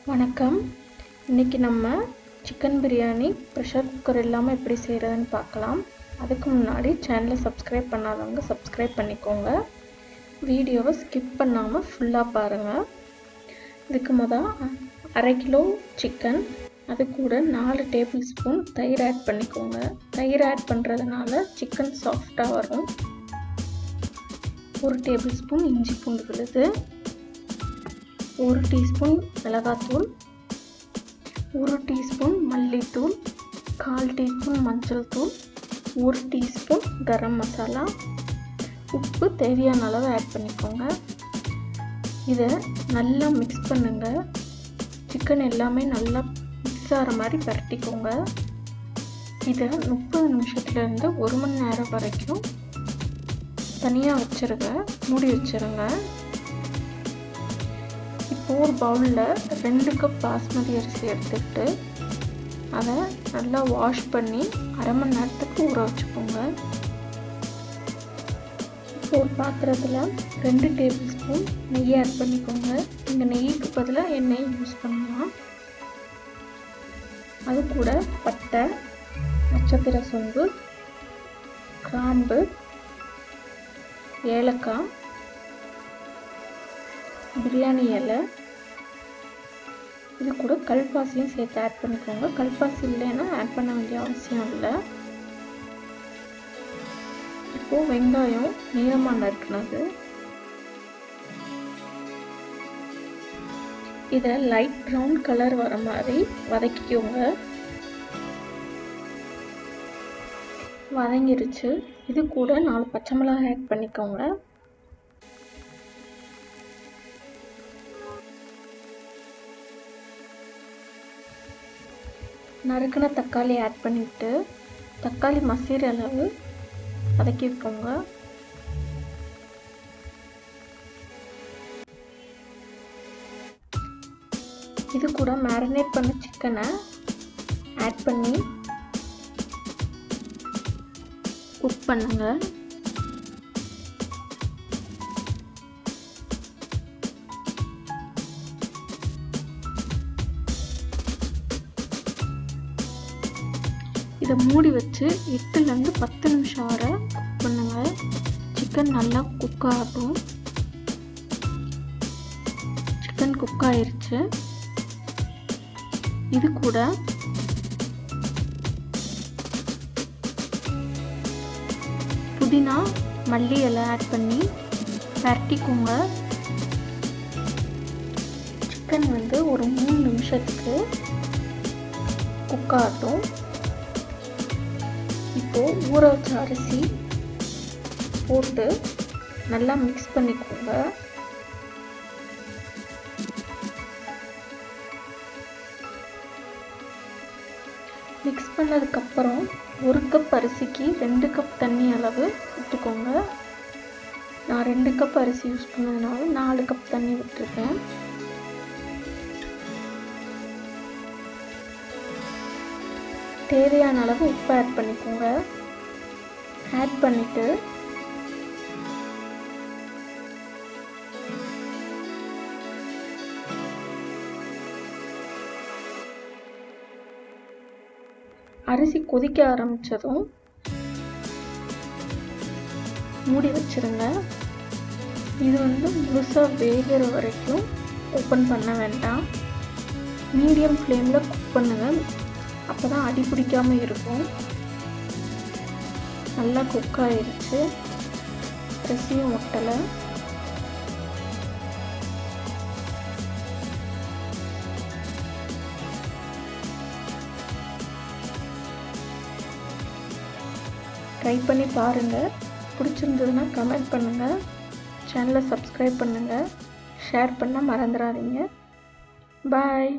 வணக்கம். இன்றைக்கி நம்ம சிக்கன் பிரியாணி ப்ரெஷர் குக்கர் இல்லாமல் எப்படி செய்கிறதுன்னு பார்க்கலாம். அதுக்கு முன்னாடி சேனலை சப்ஸ்கிரைப் பண்ணாதவங்க சப்ஸ்கிரைப் பண்ணிக்கோங்க. வீடியோவை ஸ்கிப் பண்ணாமல் ஃபுல்லாக பாருங்கள். இதுக்கு அரை கிலோ சிக்கன், அது கூட 4 டேபிள் ஸ்பூன் தயிர் ஆட் பண்ணிக்கோங்க. தயிர் ஆட் பண்ணுறதுனால சிக்கன் சாஃப்டாக வரும். 1 டேபிள் ஸ்பூன் இஞ்சி பூண்டு விழுது, 1 டீஸ்பூன் மிளகாத்தூள், 1 டீஸ்பூன் மல்லித்தூள், 1/4 டீஸ்பூன் மஞ்சள் தூள், 1 டீஸ்பூன் கரம் மசாலா, உப்பு தேவையான அளவு ஆட் பண்ணிக்கோங்க. இதை நல்லா மிக்ஸ் பண்ணுங்க. சிக்கன் எல்லாமே நல்லா மிக்ஸ் ஆகிற மாதிரி பரட்டிக்கோங்க. இதை 30 நிமிஷத்துலேருந்து 1 மணி நேரம் வரைக்கும் தனியாக வச்சுருங்க, மூடி வச்சுருங்க. இப்போ ஒரு பவுலில் 2 கப் பாஸ்மதி அரிசி எடுத்துக்கிட்டு அதை நல்லா வாஷ் பண்ணி அரை மணி நேரத்துக்கு ஊற வச்சுக்கோங்க. இப்போ ஒரு பாத்திரத்தில் 2 டேபிள் ஸ்பூன் நெய் ஆட் பண்ணிக்கோங்க. இந்த நெய்க்கு பதிலாக எண்ணெய் யூஸ் பண்ணலாம். அது கூட பட்டை, நட்சத்திர சோம்பு, கிராம்பு, ஏலக்காய், பிரியாணி இலை, இது கூட கல்பாசியும் சேர்த்து ஆட் பண்ணிக்கோங்க. கல்பாசி இல்லைன்னா ஆட் பண்ண வேண்டிய அவசியம் இல்லை. இப்போது வெங்காயம் நீளமாக நறுக்குனது, இதை லைட் ப்ரௌன் கலர் வர மாதிரி வதக்கிக்கோங்க. வதங்கிருச்சு. இது கூட 4 பச்சை மிளகாய் ஆட் பண்ணிக்கோங்க. நறுக்கின தக்காளி ஆட் பண்ணிவிட்டு தக்காளி மசிற அளவு வதக்கிக்கோங்க. இது கூட மேரினேட் பண்ண சிக்கனை ஆட் பண்ணி குக் பண்ணுங்க. இதை மூடி வச்சு 8லேருந்து 10 நிமிஷம் வரை குக் பண்ணுங்க. சிக்கன் நல்லா குக் ஆகட்டும். சிக்கன் குக் ஆயிருச்சு. இது கூட புதினா, மல்லி இலை ஆட் பண்ணி பரட்டிக்கோங்க. சிக்கன் ஒரு 3 நிமிஷத்துக்கு குக் ஆகட்டும். இப்போது ஊற வச்ச அரிசி போட்டு நல்லா மிக்ஸ் பண்ணிக்கோங்க. மிக்ஸ் பண்ணதுக்கப்புறம் 1 கப் அரிசிக்கு 2 கப் தண்ணி அளவு விட்டுக்கோங்க. நான் 2 கப் அரிசி யூஸ் பண்ணதுனால 4 கப் தண்ணி விட்டுருக்கேன். தேவையான அளவு உப்பு ஆட் பண்ணிக்கோங்க. ஆட் பண்ணிவிட்டு அரிசி கொதிக்க ஆரம்பித்ததும் மூடி வச்சுருங்க. இது முழுசாக வேகிற வரைக்கும் ஓப்பன் பண்ண வேண்டாம். மீடியம் ஃப்ளேமில் குக் பண்ணுங்கள். அப்போ தான் அடி பிடிக்காமல் இருக்கும். நல்லா குக் ஆகிடுச்சு. அரிசியும் ஒட்டலை. ட்ரை பண்ணி பாருங்கள். பிடிச்சிருந்ததுன்னா கமெண்ட் பண்ணுங்கள். சேனலை சப்ஸ்கிரைப் பண்ணுங்கள். ஷேர் பண்ண மறந்துடாதீங்க. பாய்.